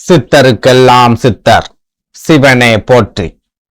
சித்தருக்கெல்லாம் சித்தர் சிவனே போற்றி.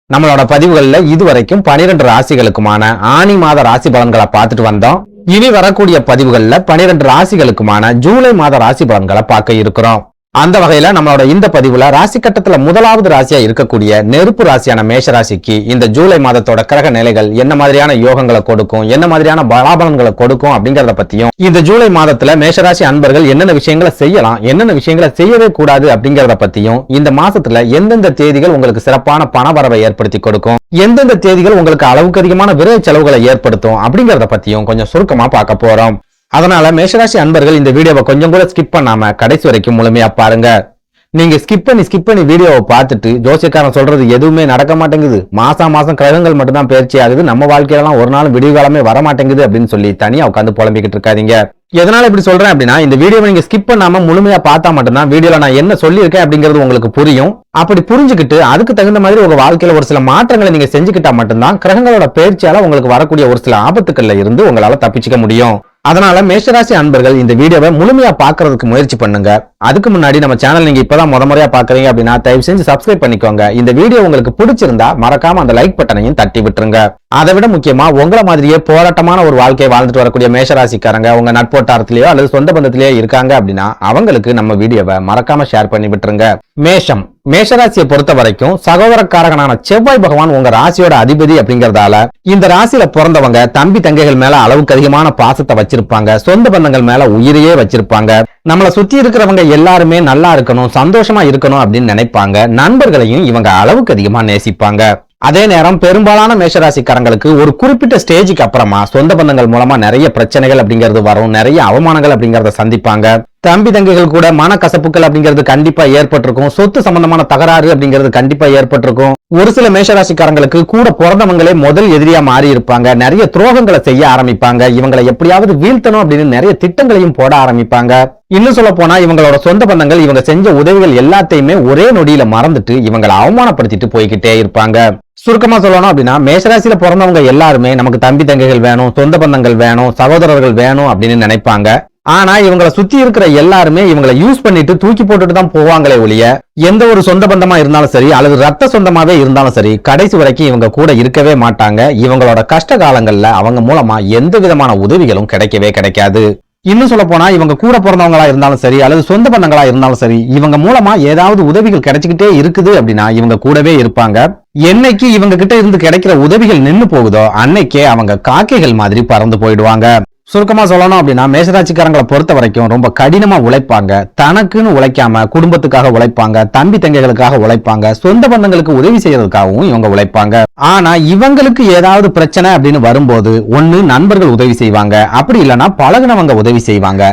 நம்மளோட பதிவுகள்ல இதுவரைக்கும் 12 ராசிகளுக்குமான ஆனி மாத ராசி பலன்களை பார்த்துட்டு வந்தோம். இனி வரக்கூடிய பதிவுகள்ல 12 ராசிகளுக்குமான ஜூலை மாத ராசி பலன்களை பார்க்க இருக்கிறோம். அந்த வகையில நம்மளோட இந்த பதிவுல ராசி கட்டத்துல முதலாவது ராசியா இருக்கக்கூடிய நெருப்பு ராசியான மேஷ ராசிக்கு இந்த ஜூலை மாதத்தோட கிரக நிலைகள் என்ன மாதிரியான யோகங்களை கொடுக்கும், என்ன மாதிரியான பலாபலன்களை கொடுக்கும் அப்படிங்கறத பத்தியும், இந்த ஜூலை மாதத்துல மேஷராசி அன்பர்கள் என்னென்ன விஷயங்களை செய்யலாம், என்னென்ன விஷயங்களை செய்யவே கூடாது அப்படிங்கறத பத்தியும், இந்த மாசத்துல எந்தெந்த தேதிகள் உங்களுக்கு சிறப்பான பண வரவை ஏற்படுத்தி கொடுக்கும், எந்தெந்த தேதிகள் உங்களுக்கு அளவுக்கு அதிகமான விரை செலவுகளை ஏற்படுத்தும் அப்படிங்கறத பத்தியும் கொஞ்சம் சுருக்கமா பார்க்க போறோம். அதனால மேஷராசி அன்பர்கள் இந்த வீடியோவை கொஞ்சம் கூட ஸ்கிப் பண்ணாம கடைசி வரைக்கும் முழுமையா பாருங்க. நீங்க ஸ்கிப் பண்ணி வீடியோவை பார்த்துட்டு ஜோசியக்காரன் சொல்றது எதுவுமே நடக்க மாட்டேங்குது, மாசம் கிரகங்கள் மட்டும் தான் பயிற்சி ஆகுது, நம்ம வாழ்க்கையெல்லாம் ஒரு நாள் விடிவு காலமே வர மாட்டேங்குது அப்படின்னு சொல்லி தனியா உட்காந்து புலம்பிக்கிட்டு இருக்காதீங்க. எதனால இப்படி சொல்றேன் அப்படின்னா, இந்த வீடியோவை நீங்க ஸ்கிப் பண்ணாம முழுமையா பார்த்தா மட்டும்தான் வீடியோல நான் என்ன சொல்லியிருக்கேன் அப்படிங்கிறது உங்களுக்கு புரியும். அப்படி புரிஞ்சுக்கிட்டு அதுக்கு தகுந்த மாதிரி உங்க வாழ்க்கையில ஒரு சில மாற்றங்களை நீங்க செஞ்சுக்கிட்டா மட்டும்தான் கிரகங்களோட பயிற்சியால உங்களுக்கு வரக்கூடிய ஒரு சில ஆபத்துக்கள்ல இருந்து உங்களால தப்பிச்சுக்க முடியும். அதனால மேஷராசி அன்பர்கள் இந்த வீடியோவை முழுமையா பாக்குறதுக்கு முயற்சி பண்ணுங்க. அதுக்கு முன்னாடி நம்ம சேனல் நீங்க இப்பதான் முறையா பாக்குறீங்க அப்படின்னா தயவு செஞ்சு சப்ஸ்கிரைப் பண்ணிக்கோங்க. இந்த வீடியோ உங்களுக்கு பிடிச்சிருந்தா மறக்காம அந்த லைக் பட்டனையும் தட்டி விட்டுருங்க. அதை விட முக்கியமா உங்களை மாதிரியே போராட்டமான ஒரு வாழ்க்கையை வாழ்ந்துட்டு வரக்கூடிய மேஷராசிக்காரங்க உங்க நட்போட்டாரத்திலேயோ அல்லது சொந்த பந்தத்திலேயோ இருக்காங்க அப்படின்னா அவங்களுக்கு நம்ம வீடியோவை மறக்காம ஷேர் பண்ணி விட்டுருங்க. மேஷம் மேஷராசியை பொறுத்த வரைக்கும் சகோதரக்காரகனான செவ்வாய் பகவான் உங்க ராசியோட அதிபதி அப்படிங்கறதால இந்த ராசியில பிறந்தவங்க தம்பி தங்கைகள் மேல அளவுக்கு அதிகமான பாசத்தை வச்சிருப்பாங்க, சொந்த பந்தங்கள் மேல உயிரையே வச்சிருப்பாங்க. நம்மளை சுத்தி இருக்கிறவங்க எல்லாருமே நல்லா இருக்கணும், சந்தோஷமா இருக்கணும் அப்படின்னு நினைப்பாங்க. நண்பர்களையும் இவங்க அளவுக்கு அதிகமா நேசிப்பாங்க. அதே நேரம் பெரும்பாலான மேஷராசிக்காரங்களுக்கு ஒரு குறிப்பிட்ட ஸ்டேஜுக்கு அப்புறமா சொந்த பந்தங்கள் மூலமா நிறைய பிரச்சனைகள் அப்படிங்கிறது வரும், நிறைய அவமானங்கள் அப்படிங்கறத சந்திப்பாங்க. தம்பி தங்கைகள் கூட மனக்கசப்புகள் அப்படிங்கிறது கண்டிப்பா ஏற்பட்டிருக்கும், சொத்து சம்பந்தமான தகராறு அப்படிங்கிறது கண்டிப்பா ஏற்பட்டிருக்கும். ஒரு சில மேஷராசிக்காரங்களுக்கு கூட பிறந்தவங்களே முதல் எதிரியா மாறி இருப்பாங்க, நிறைய துரோகங்களை செய்ய ஆரம்பிப்பாங்க, இவங்களை எப்படியாவது வீழ்த்தணும் அப்படின்னு நிறைய திட்டங்களையும் போட ஆரம்பிப்பாங்க. இன்னும் சொல்ல போனா இவங்களோட சொந்த பந்தங்கள் இவங்க செஞ்ச உதவிகள் எல்லாத்தையுமே ஒரே நொடியில மறந்துட்டு இவங்களை அவமானப்படுத்திட்டு போய்கிட்டே இருப்பாங்க. சுருக்கமா சொல்லணும் அப்படின்னா மேஷராசியில பிறந்தவங்க எல்லாருமே நமக்கு தம்பி தங்கைகள் வேணும், சொந்த பந்தங்கள் வேணும், சகோதரர்கள் வேணும் அப்படின்னு நினைப்பாங்க. ஆனா இவங்களை சுத்தி இருக்கிற எல்லாருமே இவங்களை யூஸ் பண்ணிட்டு தூக்கி போட்டுட்டு தான் போவாங்களே ஒழிய எந்த ஒரு சொந்த பந்தமா இருந்தாலும் சரி அல்லது ரத்த சொந்தமாவே இருந்தாலும் சரி கடைசி வரைக்கும் இவங்க கூட இருக்கவே மாட்டாங்க. இவங்களோட கஷ்ட காலங்கள்ல அவங்க மூலமா எந்த விதமான உதவிகளும் கிடைக்கவே கிடைக்காது. இன்னும் சொல்ல போனா இவங்க கூட பிறந்தவங்களா இருந்தாலும் சரி அல்லது சொந்த பந்தங்களா இருந்தாலும் சரி இவங்க மூலமா ஏதாவது உதவிகள் கிடைச்சுக்கிட்டே இருக்குது அப்படின்னா இவங்க கூடவே இருப்பாங்க. என்னைக்கு இவங்க கிட்ட இருந்து கிடைக்கிற உதவிகள் நின்னு போகுதோ அன்னைக்கே அவங்க காக்கைகள் மாதிரி பறந்து போயிடுவாங்க. சுருக்கமா சொல்லணும் அப்படின்னா மேஷராசிக்காரங்களை பொறுத்த வரைக்கும் ரொம்ப கடினமா உழைப்பாங்க, தனக்குன்னு உழைக்காம குடும்பத்துக்காக உழைப்பாங்க, தம்பி தங்கைகளுக்காக உழைப்பாங்க, சொந்த பந்தங்களுக்கு உதவி செய்யறதுக்காகவும் இவங்க உழைப்பாங்க. ஆனா இவங்களுக்கு ஏதாவது பிரச்சனை அப்படின்னு வரும்போது ஒண்ணு நண்பர்கள் உதவி செய்வாங்க, அப்படி இல்லைன்னா பழகுனவங்க உதவி செய்வாங்க.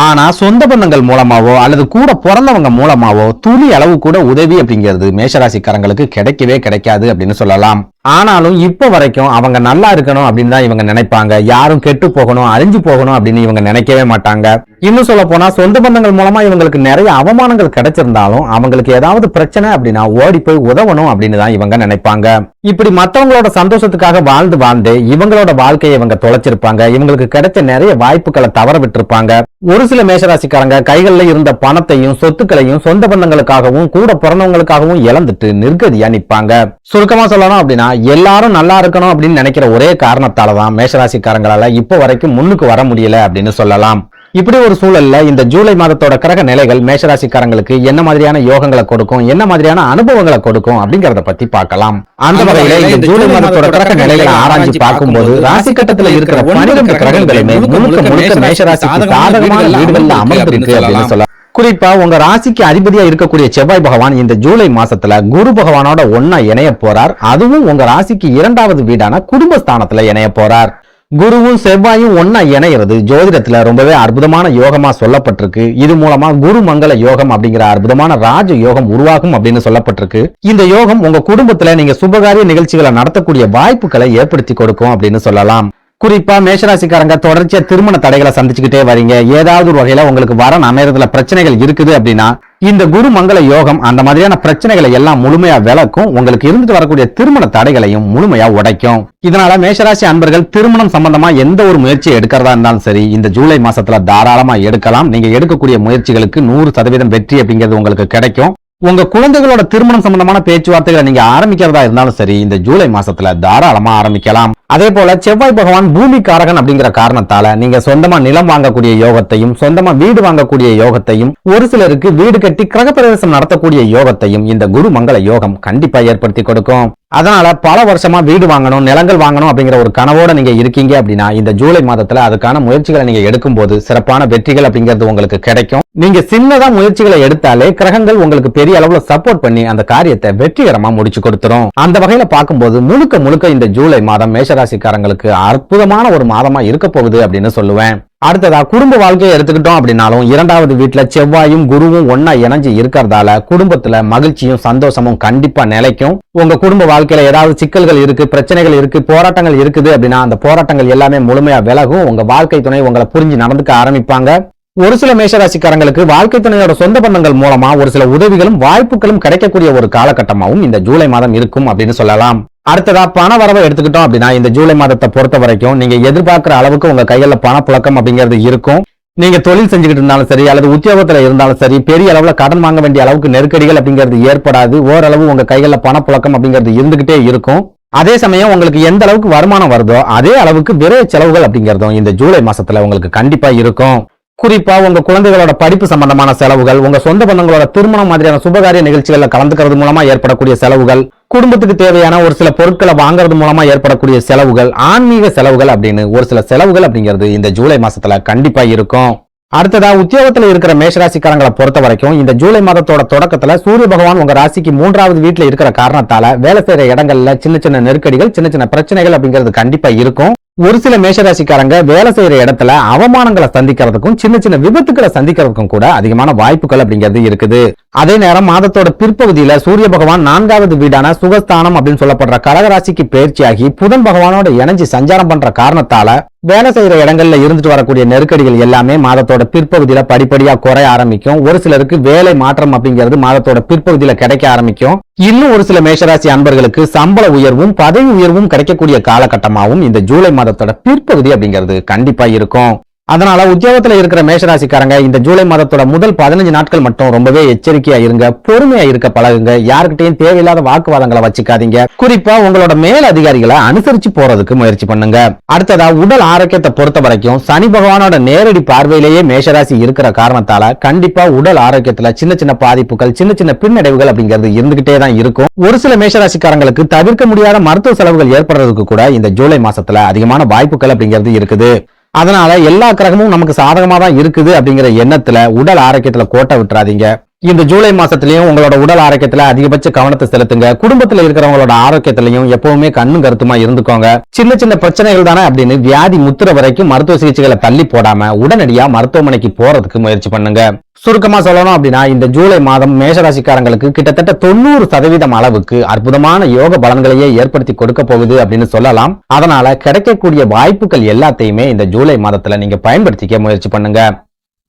ஆனா சொந்த பந்தங்கள் மூலமாவோ அல்லது கூட பிறந்தவங்க மூலமாவோ துளி அளவு கூட உதவி அப்படிங்கிறது மேஷராசிக்காரங்களுக்கு கிடைக்கவே கிடைக்காது அப்படின்னு சொல்லலாம். ஆனாலும் இப்ப வரைக்கும் அவங்க நல்லா இருக்கணும் அப்படின்னு தான் இவங்க நினைப்பாங்க, யாரும் கெட்டு போகணும் அழிஞ்சு போகணும் அப்படின்னு இவங்க நினைக்கவே மாட்டாங்க. இன்னும் சொல்ல போனா சொந்த பந்தங்கள் மூலமா இவங்களுக்கு நிறைய அவமானங்கள் கிடைச்சிருந்தாலும் அவங்களுக்கு ஏதாவது பிரச்சனை அப்படின்னா ஓடி போய் உதவணும் அப்படின்னு தான் இவங்க நினைப்பாங்க. இப்படி மத்தவங்களோட சந்தோஷத்துக்காக வாழ்ந்து இவங்களோட வாழ்க்கையை இவங்க தொலைச்சிருப்பாங்க, இவங்களுக்கு கிடைச்ச நிறைய வாய்ப்புகளை தவற விட்டுருப்பாங்க. ஒரு சில மேஷராசிக்காரங்க கைகள்ல இருந்த பணத்தையும் சொத்துக்களையும் சொந்த பந்தங்களுக்காகவும் கூட பிறந்தவங்களுக்காகவும் இழந்துட்டு நிர்கதியா நிப்பாங்க. சுருக்கமா சொல்லணும் அப்படின்னா எல்லாரும் நல்லா இருக்கணும் அப்படின்னு நினைக்கிற ஒரே காரணத்தாலதான் மேஷராசிக்காரங்களால இப்ப வரைக்கும் முன்னுக்கு வர முடியல அப்படின்னு சொல்லலாம். இப்படி ஒரு சூழல்ல இந்த ஜூலை மாதத்தோட கிரக நிலைகள் மேஷராசிக்காரங்களுக்கு என்ன மாதிரியான யோகங்களை கொடுக்கும், என்ன மாதிரியான அனுபவங்களை கொடுக்கும் அப்படிங்கறத பத்தி பார்க்கலாம். அந்த வகையில இந்த ஜூலை மாதத்தோட கிரக நிலைகளை ஆராய்ச்சி பார்க்கும்போது ராசி கட்டத்துல இருக்கிற 12 கிரகங்களுமே முழுக்க மேஷராசிக்கு சாதகமான வீடுகள்ல அமர்ந்திருக்கு அப்படின்னு சொல்லலாம். குறிப்பா உங்க ராசிக்கு அதிபதியா இருக்கக்கூடிய செவ்வாய் பகவான் இந்த ஜூலை மாசத்துல குரு பகவானோட ஒன்னா இணைய போறார். அதுவும் உங்க ராசிக்கு 2வது வீடான குடும்பஸ்தானத்துல இணைய போறார். குருவும் செவ்வாயும் ஒன்னா இணையிறது ஜோதிடத்துல ரொம்பவே அற்புதமான யோகமா சொல்லப்பட்டிருக்கு. இது மூலமா குரு மங்கள யோகம் அப்படிங்கிற அற்புதமான ராஜ யோகம் உருவாகும் அப்படின்னு சொல்லப்பட்டிருக்கு. இந்த யோகம் உங்க குடும்பத்துல நீங்க சுபகாரிய நிகழ்ச்சிகளை நடத்தக்கூடிய வாய்ப்புகளை ஏற்படுத்தி கொடுக்கும் அப்படின்னு சொல்லலாம். குறிப்பா மேஷராசிக்காரங்க தொடர்ச்சியா திருமண தடைகளை சந்திச்சுக்கிட்டே வரீங்க. ஏதாவது ஒரு வகையில உங்களுக்கு வரன் அமையறதுல பிரச்சனைகள் இருக்குது அப்படின்னா இந்த குரு மங்கள யோகம் அந்த மாதிரியான பிரச்சனைகளை எல்லாம் முழுமையா விளக்கும். உங்களுக்கு இருந்துட்டு வரக்கூடிய திருமண தடைகளையும் முழுமையா உடைக்கும். இதனால மேஷராசி அன்பர்கள் திருமணம் சம்பந்தமா எந்த ஒரு முயற்சியை எடுக்கிறதா இருந்தாலும் சரி, இந்த ஜூலை மாசத்துல தாராளமா எடுக்கலாம். நீங்க எடுக்கக்கூடிய முயற்சிகளுக்கு 100% வெற்றி அப்படிங்கிறது உங்களுக்கு கிடைக்கும். உங்க குழந்தைகளோட திருமணம் சம்பந்தமான பேச்சுவார்த்தைகளை நீங்க ஆரம்பிக்கிறதா இருந்தாலும் சரி, இந்த ஜூலை மாசத்துல தாராளமா ஆரம்பிக்கலாம். அதே போல செவ்வாய் பகவான் பூமி காரகன் அப்படிங்கிற காரணத்தால நீங்க சொந்தமா நிலம் வாங்கக்கூடிய யோகத்தையும், சொந்தமா வீடு வாங்கக்கூடிய யோகத்தையும், ஒரு சிலருக்கு வீடு கட்டி கிரகப்பிரவேசம் நடத்தக்கூடிய யோகத்தையும் இந்த குரு மங்கள யோகம் கண்டிப்பா ஏற்படுத்தி கொடுக்கும். அதனால பல வருஷமா வீடு வாங்கணும், நிலங்கள் வாங்கணும் அப்படிங்கிற ஒரு கனவோட நீங்க இருக்கீங்க அப்படின்னா இந்த ஜூலை மாதத்துல அதுக்கான முயற்சிகளை நீங்க எடுக்கும் போது சிறப்பான வெற்றிகள் அப்படிங்கிறது உங்களுக்கு கிடைக்கும். நீங்க சின்னதா முயற்சிகளை எடுத்தாலே கிரகங்கள் உங்களுக்கு பெரிய அளவுல சப்போர்ட் பண்ணி அந்த காரியத்தை வெற்றிகரமா முடிச்சு கொடுத்துரும். அந்த வகையில பார்க்கும்போது முழுக்க இந்த ஜூலை மாதம் மேஷராசிக்காரங்களுக்கு அற்புதமான ஒரு மாதமா இருக்க போகுது அப்படின்னு சொல்லுவேன். அடுத்ததா குடும்ப வாழ்க்கையை எடுத்துக்கிட்டோம் அப்படின்னாலும் இரண்டாவது வீட்டுல செவ்வாயும் குருவும் ஒன்னா இணைஞ்சு இருக்கிறதால குடும்பத்துல மகிழ்ச்சியும் சந்தோஷமும் கண்டிப்பா நிலைக்கும். உங்க குடும்ப வாழ்க்கையில ஏதாவது சிக்கல்கள் இருக்கு, பிரச்சனைகள் இருக்கு, போராட்டங்கள் இருக்குது அப்படின்னா அந்த போராட்டங்கள் எல்லாமே முழுமையா விலகும். உங்க வாழ்க்கை துணை உங்களை புரிஞ்சு நடந்துக்க ஆரம்பிப்பாங்க. ஒரு சில மேஷராசிக்காரங்களுக்கு வாழ்க்கை துணையோட சொந்த பந்தங்கள் மூலமா ஒரு சில உதவிகளும் வாய்ப்புகளும் கிடைக்கக்கூடிய ஒரு காலகட்டமாகவும் இந்த ஜூலை மாதம் இருக்கும் அப்படின்னு சொல்லலாம். அடுத்ததா பண வரவை எடுத்துக்கிட்டோம் அப்படின்னா இந்த ஜூலை மாதத்தை பொறுத்த வரைக்கும் நீங்க எதிர்பார்க்கிற அளவுக்கு உங்க கையில பணப்புழக்கம் அப்படிங்கிறது இருக்கும். நீங்க தொழில் செஞ்சுக்கிட்டு இருந்தாலும் சரி அல்லது உத்தியோகத்துல இருந்தாலும் சரி பெரிய அளவுல கடன் வாங்க வேண்டிய அளவுக்கு நெருக்கடிகள் அப்படிங்கிறது ஏற்படாது. ஓரளவு உங்க கையில பணப்புழக்கம் அப்படிங்கிறது இருந்துகிட்டே இருக்கும். அதே சமயம் உங்களுக்கு எந்த அளவுக்கு வருமானம் வருதோ அதே அளவுக்கு விரைய செலவுகள் அப்படிங்கிறதும் இந்த ஜூலை மாசத்துல உங்களுக்கு கண்டிப்பா இருக்கும். குறிப்பா உங்க குழந்தைகளோட படிப்பு சம்பந்தமான செலவுகள், உங்க சொந்த பந்தங்களோட திருமணம் மாதிரியான சுபகாரிய நிகழ்ச்சிகள்ல கலந்துக்கிறது மூலமா ஏற்படக்கூடிய செலவுகள், குடும்பத்துக்கு தேவையான ஒரு சில பொருட்களை வாங்குறது மூலமா ஏற்படக்கூடிய செலவுகள், ஆன்மீக செலவுகள் அப்படின்னு ஒரு சில செலவுகள் அப்படிங்கிறது இந்த ஜூலை மாசத்துல கண்டிப்பா இருக்கும். அடுத்ததா உத்தியோகத்துல இருக்கிற மேஷராசிக்காரங்களை பொறுத்த வரைக்கும் இந்த ஜூலை மாதத்தோட தொடக்கத்துல சூரிய பகவான் உங்க ராசிக்கு 3வது வீட்டுல இருக்கிற காரணத்தால வேலை செய்யற இடங்கள்ல சின்ன நெருக்கடிகள், சின்ன பிரச்சனைகள் அப்படிங்கிறது கண்டிப்பா இருக்கும். ஒரு சில மேஷராசிக்காரங்க வேலை செய்யற இடத்துல அவமானங்களை சந்திக்கிறதுக்கும் சின்ன விபத்துக்களை சந்திக்கிறதுக்கும் கூட அதிகமான வாய்ப்புகள் அப்படிங்கிறது இருக்குது. அதே நேரம் மாதத்தோட பிற்பகுதியில சூரிய பகவான் 4வது வீடான சுகஸ்தானம் அப்படின்னு சொல்லப்படுற கடகராசிக்கு பயிற்சியாகி புதன் பகவானோட இணைஞ்சு சஞ்சாரம் பண்ற காரணத்தால வேலை செய்யற இடங்கள்ல இருந்துட்டு வரக்கூடிய நெருக்கடிகள் எல்லாமே மாதத்தோட பிற்பகுதியில படிப்படியா குறைய ஆரம்பிக்கும். ஒரு சிலருக்கு வேலை மாற்றம் அப்படிங்கிறது மாதத்தோட பிற்பகுதியில கிடைக்க ஆரம்பிக்கும். இன்னும் ஒரு சில மேஷராசி அன்பர்களுக்கு சம்பள உயர்வும் பதவி உயர்வும் கிடைக்கக்கூடிய காலகட்டமாகவும் இந்த ஜூலை மாதத்தோட பிற்பகுதி அப்படிங்கிறது கண்டிப்பா இருக்கும். அதனால உத்தியோகத்துல இருக்கிற மேஷராசிக்காரங்க இந்த ஜூலை மாதத்தோட முதல் 15 நாட்கள் மட்டும் ரொம்பவே எச்சரிக்கையா இருங்க, பொறுமையா இருக்க பழகுங்க, யாருக்கிட்டையும் தேவையில்லாத வாக்குவாதங்களை வச்சுக்காதீங்க. குறிப்பா உங்களோட மேல் அதிகாரிகளை அனுசரிச்சு போறதுக்கு முயற்சி பண்ணுங்க. அடுத்ததா உடல் ஆரோக்கியத்தை பொறுத்த வரைக்கும் சனி பகவானோட நேரடி பார்வையிலேயே மேஷராசி இருக்கிற காரணத்தால கண்டிப்பா உடல் ஆரோக்கியத்துல சின்ன பாதிப்புகள், சின்ன பின்னடைவுகள் அப்படிங்கிறது இருந்துகிட்டே தான் இருக்கும். ஒரு சில மேஷராசிக்காரங்களுக்கு தவிர்க்க முடியாத மருத்துவ செலவுகள் ஏற்படுறதுக்கு கூட இந்த ஜூலை மாசத்துல அதிகமான வாய்ப்புகள் அப்படிங்கிறது இருக்குது. அதனால எல்லா கிரகமும் நமக்கு சாதகமா தான் இருக்குது அப்படிங்கிற எண்ணத்துல உடல் ஆரோக்கியத்துல கோட்டை விட்டுறாதீங்க. இந்த ஜூலை மாசத்திலயும் உங்களோட உடல் ஆரோக்கியத்துல அதிகபட்ச கவனத்தை செலுத்துங்க. குடும்பத்துல இருக்கிறவங்களோட ஆரோக்கியத்திலையும் எப்பவுமே கண்ணும் கருத்துமா இருந்துக்கோங்க. சின்ன பிரச்சனைகள் தானே அப்படின்னு வியாதி முத்துற வரைக்கும் மருத்துவ சிகிச்சைகளை தள்ளி போடாம உடனடியா மருத்துவமனைக்கு போறதுக்கு முயற்சி பண்ணுங்க. சுருக்கமா சொல்லணும் அப்படின்னா இந்த ஜூலை மாதம் மேஷராசிக்காரங்களுக்கு கிட்டத்தட்ட 90% அளவுக்கு அற்புதமான யோக பலன்களையே ஏற்படுத்தி கொடுக்க போகுது அப்படின்னு சொல்லலாம். அதனால கிடைக்கக்கூடிய வாய்ப்புகள் எல்லாத்தையுமே இந்த ஜூலை மாதத்துல நீங்க பயன்படுத்திக்க முயற்சி பண்ணுங்க.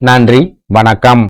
நன்றி, வணக்கம்.